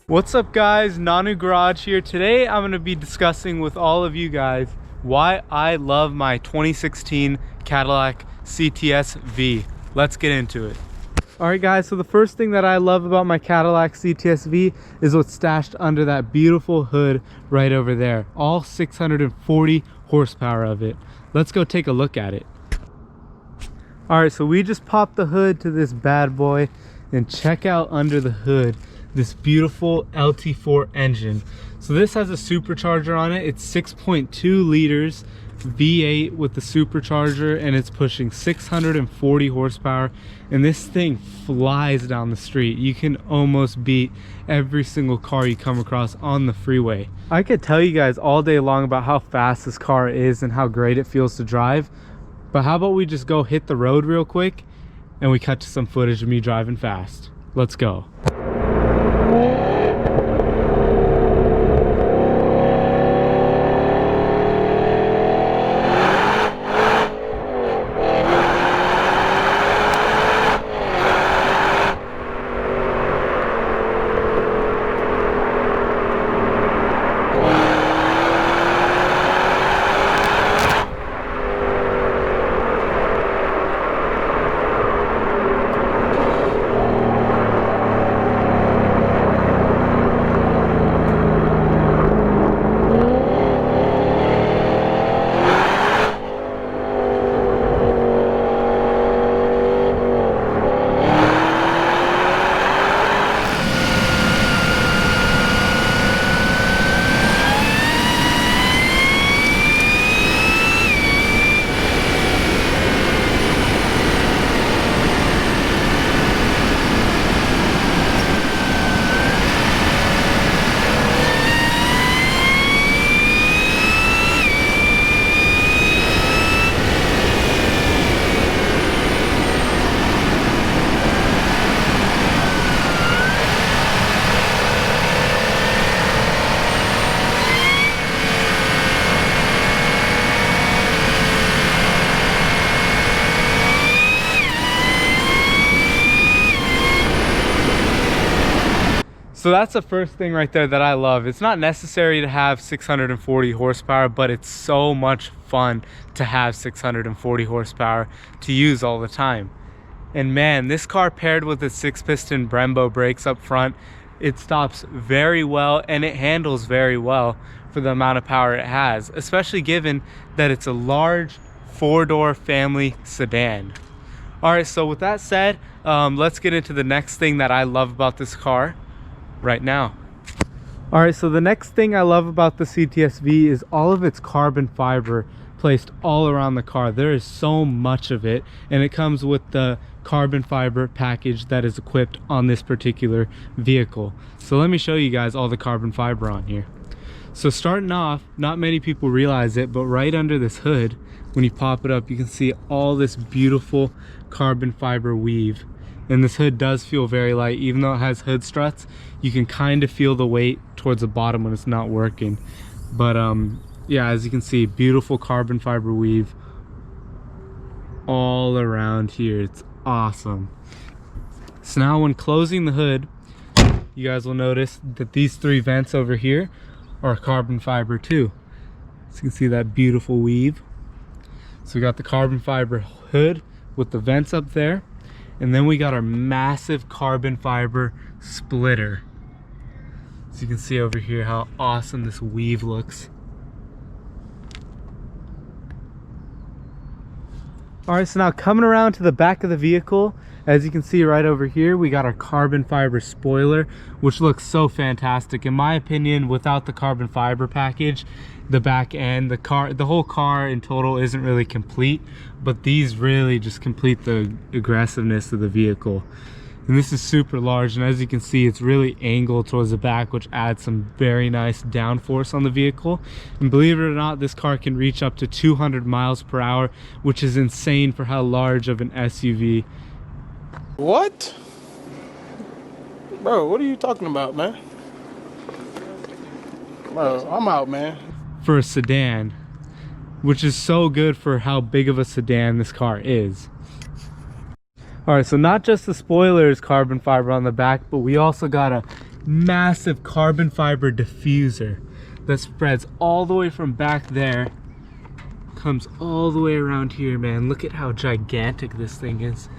What's up guys, Nanu Garage here. Today I'm going to be discussing with all of you guys why I love my 2016 Cadillac CTS-V. Let's get into it. Alright guys, so the first thing that I love about my Cadillac CTS-V is what's stashed under that beautiful hood right over there. All 640 horsepower of it. Let's go take a look at it. Alright, so we just popped the hood to this bad boy and check out under the hood this beautiful LT4 engine. So this has a supercharger on it. It's 6.2 liters V8 with the supercharger, and it's pushing 640 horsepower, and this thing flies down the street. You can almost beat every single car you come across on the freeway. I could tell you guys all day long about how fast this car is and how great it feels to drive, but how about we just go hit the road real quick and we cut to some footage of me driving fast. Let's go. So that's the first thing right there that I love. It's not necessary to have 640 horsepower, but it's so much fun to have 640 horsepower to use all the time. And man, this car paired with its 6-piston Brembo brakes up front, it stops very well and it handles very well for the amount of power it has, especially given that it's a large 4-door family sedan. All right, so with that said, let's get into the next thing that I love about this car right now. All right, so the next thing I love about the CTS-V is all of its carbon fiber placed all around the car. There is so much of it, and it comes with the carbon fiber package that is equipped on this particular vehicle. So let me show you guys all the carbon fiber on here. So starting off, not many people realize it, but right under this hood, when you pop it up, you can see all this beautiful carbon fiber weave. And this hood does feel very light. Even though it has hood struts, you can kind of feel the weight towards the bottom when it's not working. But yeah, as you can see, beautiful carbon fiber weave all around here. It's awesome. So now when closing the hood, you guys will notice that these 3 vents over here are carbon fiber too. So you can see that beautiful weave. So we got the carbon fiber hood with the vents up there. And then we got our massive carbon fiber splitter. So you can see over here how awesome this weave looks. All right, so now coming around to the back of the vehicle, as you can see right over here, we got our carbon fiber spoiler, which looks so fantastic. In my opinion, without the carbon fiber package, the back end, the whole car in total isn't really complete, but these really just complete the aggressiveness of the vehicle. And this is super large, and as you can see, it's really angled towards the back, which adds some very nice downforce on the vehicle. And believe it or not, this car can reach up to 200 miles per hour, which is insane for how large of an SUV. What? Bro, what are you talking about, man? Bro, I'm out, man. For a sedan, which is so good for how big of a sedan this car is. All right, so not just the spoiler is carbon fiber on the back, but we also got a massive carbon fiber diffuser that spreads all the way from back there, comes all the way around here, man. Look at how gigantic this thing is.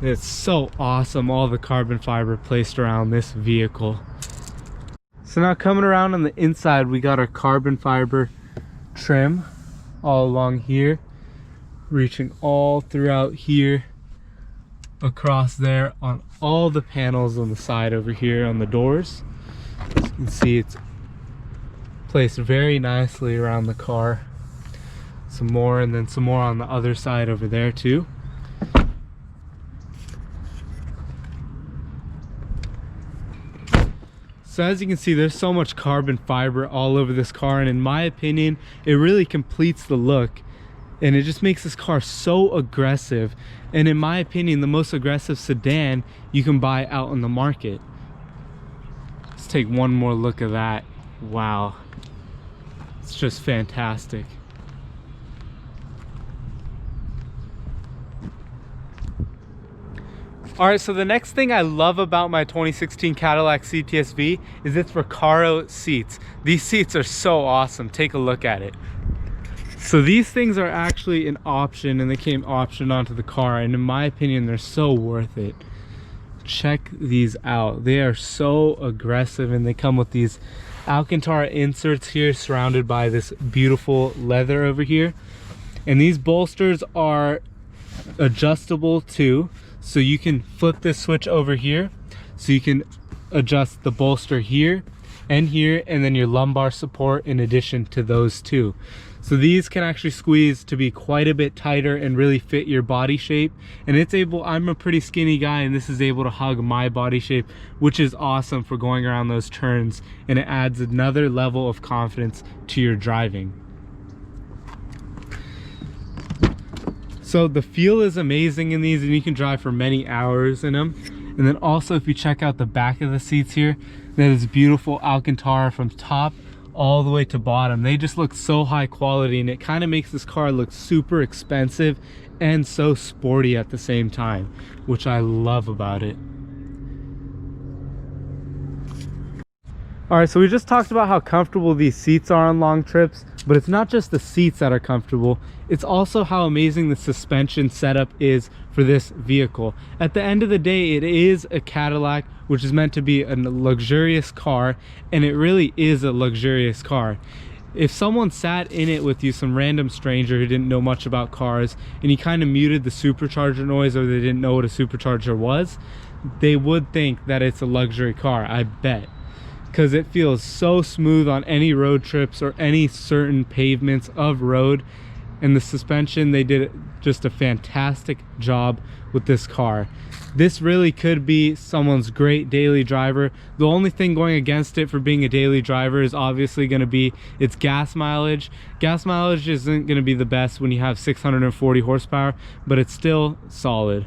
It's so awesome, all the carbon fiber placed around this vehicle. So now coming around on the inside, we got our carbon fiber trim all along here, reaching all throughout here, across there on all the panels on the side over here on the doors. As you can see, it's placed very nicely around the car. Some more, and then some more on the other side over there too. So as you can see, there's so much carbon fiber all over this car, and in my opinion, it really completes the look, and it just makes this car so aggressive, and in my opinion, the most aggressive sedan you can buy out on the market. Let's take one more look at that. Wow, it's just fantastic. Alright, so the next thing I love about my 2016 Cadillac CTS-V is its Recaro seats. These seats are so awesome. Take a look at it. So these things are actually an option, and they came optioned onto the car, and in my opinion, they're so worth it. Check these out. They are so aggressive, and they come with these Alcantara inserts here surrounded by this beautiful leather over here. And these bolsters are adjustable too. So you can flip this switch over here, so you can adjust the bolster here, and then your lumbar support in addition to those two. So these can actually squeeze to be quite a bit tighter and really fit your body shape. And it's able, I'm a pretty skinny guy, and this is able to hug my body shape, which is awesome for going around those turns, and it adds another level of confidence to your driving. So the feel is amazing in these, and you can drive for many hours in them. And then also, if you check out the back of the seats here, that is beautiful Alcantara from top all the way to bottom. They just look so high quality, and it kind of makes this car look super expensive and so sporty at the same time, which I love about it. Alright, so we just talked about how comfortable these seats are on long trips, but it's not just the seats that are comfortable, it's also how amazing the suspension setup is for this vehicle. At the end of the day, it is a Cadillac, which is meant to be a luxurious car, and it really is a luxurious car. If someone sat in it with you, some random stranger who didn't know much about cars, and he kind of muted the supercharger noise, or they didn't know what a supercharger was, they would think that it's a luxury car, I bet. Because it feels so smooth on any road trips or any certain pavements of road. And the suspension, they did just a fantastic job with this car. This really could be someone's great daily driver. The only thing going against it for being a daily driver is obviously going to be its gas mileage. Gas mileage isn't going to be the best when you have 640 horsepower, but it's still solid.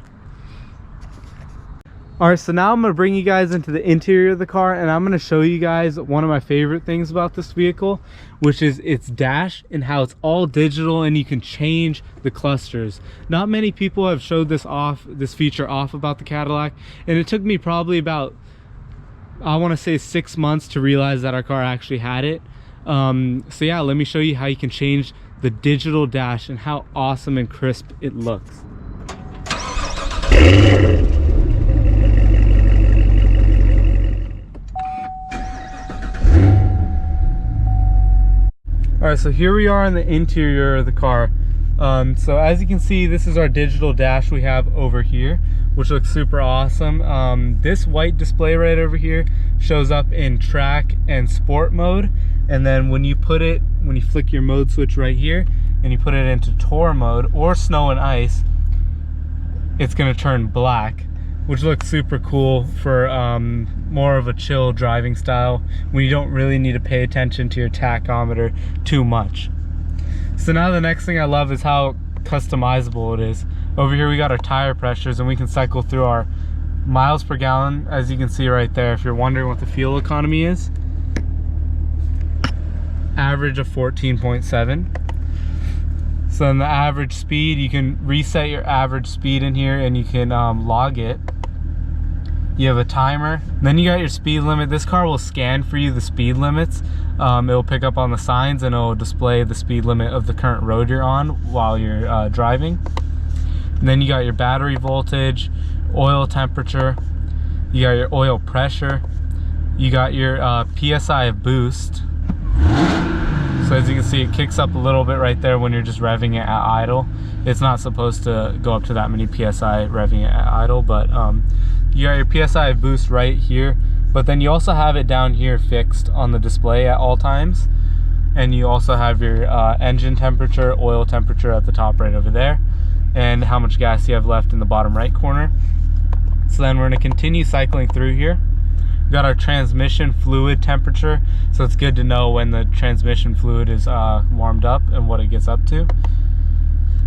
Alright, so now I'm going to bring you guys into the interior of the car, and I'm going to show you guys one of my favorite things about this vehicle, which is its dash and how it's all digital and you can change the clusters. Not many people have showed this feature off about the Cadillac, and it took me probably about, I want to say 6 months to realize that our car actually had it. So yeah, let me show you how you can change the digital dash and how awesome and crisp it looks. Alright, so here we are in the interior of the car. So as you can see, this is our digital dash we have over here, which looks super awesome. This white display right over here shows up in track and sport mode, and then when you flick your mode switch right here and you put it into tour mode or snow and ice, it's going to turn black, which looks super cool for more of a chill driving style when you don't really need to pay attention to your tachometer too much. So now the next thing I love is how customizable it is. Over here we got our tire pressures, and we can cycle through our miles per gallon, as you can see right there. If you're wondering what the fuel economy is, average of 14.7. So then the average speed, you can reset your average speed in here and you can log it. You have a timer. Then you got your speed limit. This car will scan for you the speed limits. It'll pick up on the signs and it'll display the speed limit of the current road you're on while you're driving. And then you got your battery voltage, oil temperature, you got your oil pressure, you got your PSI of boost. So as you can see, it kicks up a little bit right there when you're just revving it at idle. It's not supposed to go up to that many PSI revving it at idle, but you got your PSI of boost right here. But then you also have it down here fixed on the display at all times. And you also have your engine temperature, oil temperature at the top right over there, and how much gas you have left in the bottom right corner. So then we're gonna continue cycling through here. We got our transmission fluid temperature, so it's good to know when the transmission fluid is warmed up and what it gets up to.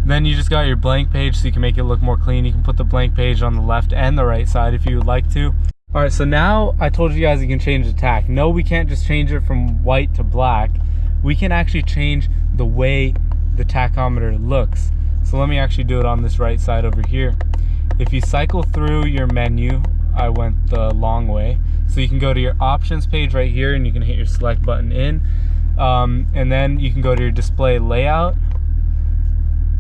Then you just got your blank page, so you can make it look more clean. You can put the blank page on the left and the right side if you would like to. All right, so now I told you guys you can change the tack. No, we can't just change it from white to black. We can actually change the way the tachometer looks. So let me actually do it on this right side over here. If you cycle through your menu, I went the long way. So you can go to your options page right here and you can hit your select button in. And then you can go to your display layout.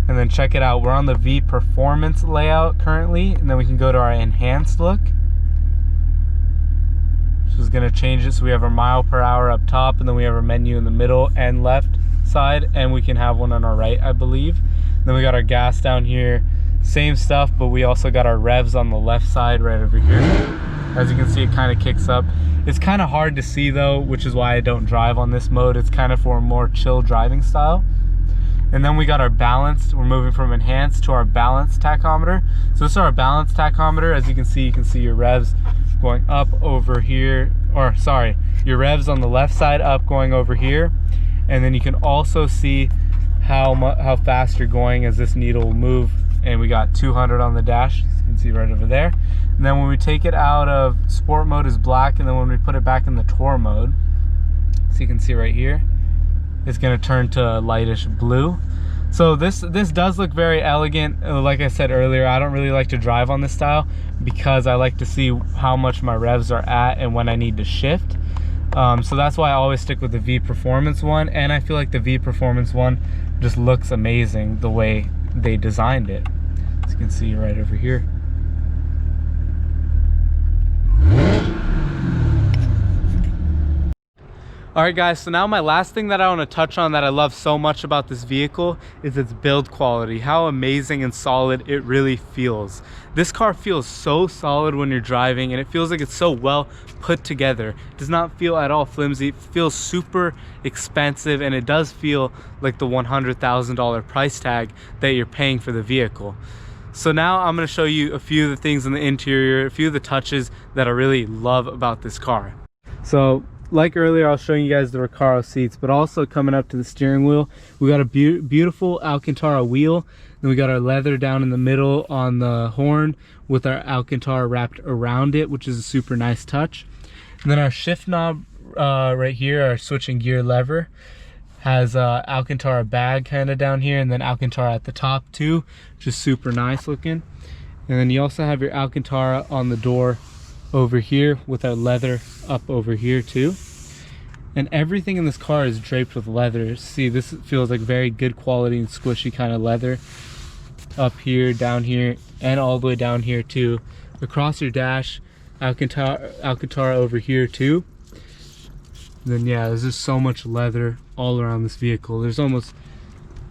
And then check it out. We're on the V Performance layout currently. And then we can go to our enhanced look. This is going to change it so we have our mile per hour up top, and then we have our menu in the middle and left side, and we can have one on our right, I believe. Then we got our gas down here, same stuff, but we also got our revs on the left side right over here. As you can see, it kind of kicks up. It's kind of hard to see though, which is why I don't drive on this mode. It's kind of for a more chill driving style. And then we got our balanced. We're moving from enhanced to our balanced tachometer. So this is our balanced tachometer. As you can see your revs going up over here, or sorry, your revs on the left side up going over here. And then you can also see how fast you're going as this needle will move. And we got 200 on the dash, as you can see right over there. And then when we take it out of sport mode is black, and then when we put it back in the tour mode, so you can see right here, it's going to turn to lightish blue. So this does look very elegant. Like I said earlier, I don't really like to drive on this style because I like to see how much my revs are at and when I need to shift. So that's why I always stick with the V Performance one, and I feel like the V Performance one just looks amazing the way they designed it. As you can see right over here. Alright guys, so now my last thing that I want to touch on that I love so much about this vehicle is its build quality. How amazing and solid it really feels. This car feels so solid when you're driving, and it feels like it's so well put together. It does not feel at all flimsy. It feels super expensive, and it does feel like the $100,000 price tag that you're paying for the vehicle. So now I'm going to show you a few of the things in the interior, a few of the touches that I really love about this car. So like earlier, I was showing you guys the Recaro seats, but also coming up to the steering wheel, we got a beautiful Alcantara wheel. Then we got our leather down in the middle on the horn with our Alcantara wrapped around it, which is a super nice touch. And then our shift knob right here, our switching gear lever, has Alcantara bag kind of down here, and then Alcantara at the top too, which is super nice looking. And then you also have your Alcantara on the door over here with our leather up over here too. And everything in this car is draped with leather. See, this feels like very good quality and squishy kind of leather. Up here, down here, and all the way down here too. Across your dash, Alcantara over here too. And then yeah, there's just so much leather all around this vehicle. There's almost,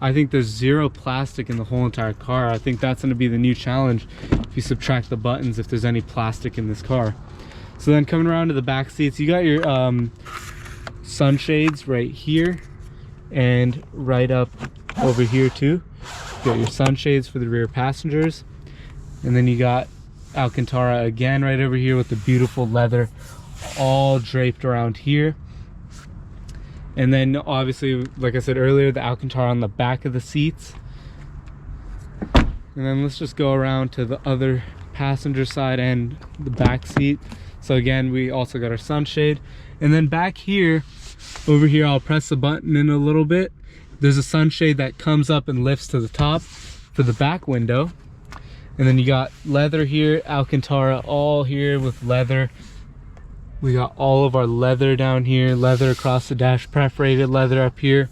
I think there's zero plastic in the whole entire car. I think that's going to be the new challenge if you subtract the buttons, if there's any plastic in this car. So then coming around to the back seats, you got your sunshades right here and right up over here too. You got your sunshades for the rear passengers. And then you got Alcantara again right over here with the beautiful leather all draped around here. And then obviously, like I said earlier, the Alcantara on the back of the seats. And then let's just go around to the other passenger side and the back seat. So again, we also got our sunshade. And then back here, over here, I'll press the button in a little bit, There's a sunshade that comes up and lifts to the top for the back window. And then you got leather here, Alcantara all here with leather. We got all of our leather down here, leather across the dash, perforated leather up here.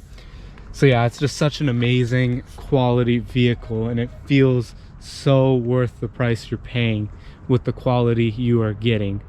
So yeah, it's just such an amazing quality vehicle, and it feels so worth the price you're paying with the quality you are getting.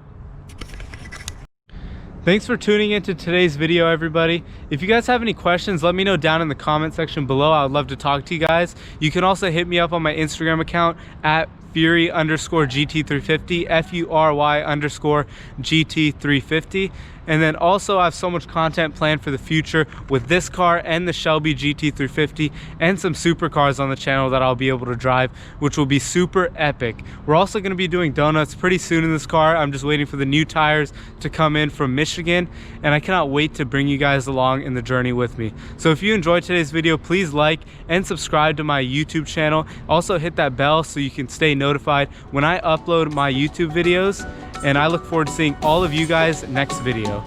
Thanks for tuning into today's video, everybody. If you guys have any questions, let me know down in the comment section below. I would love to talk to you guys. You can also hit me up on my Instagram account at Fury_GT350, FURY_GT350. And then also I have so much content planned for the future with this car and the Shelby GT350 and some supercars on the channel that I'll be able to drive, which will be super epic. We're also going to be doing donuts pretty soon in this car. I'm just waiting for the new tires to come in from Michigan, and I cannot wait to bring you guys along in the journey with me. So if you enjoyed today's video, please like and subscribe to my YouTube channel. Also hit that bell so you can stay notified when I upload my YouTube videos, and I look forward to seeing all of you guys next video.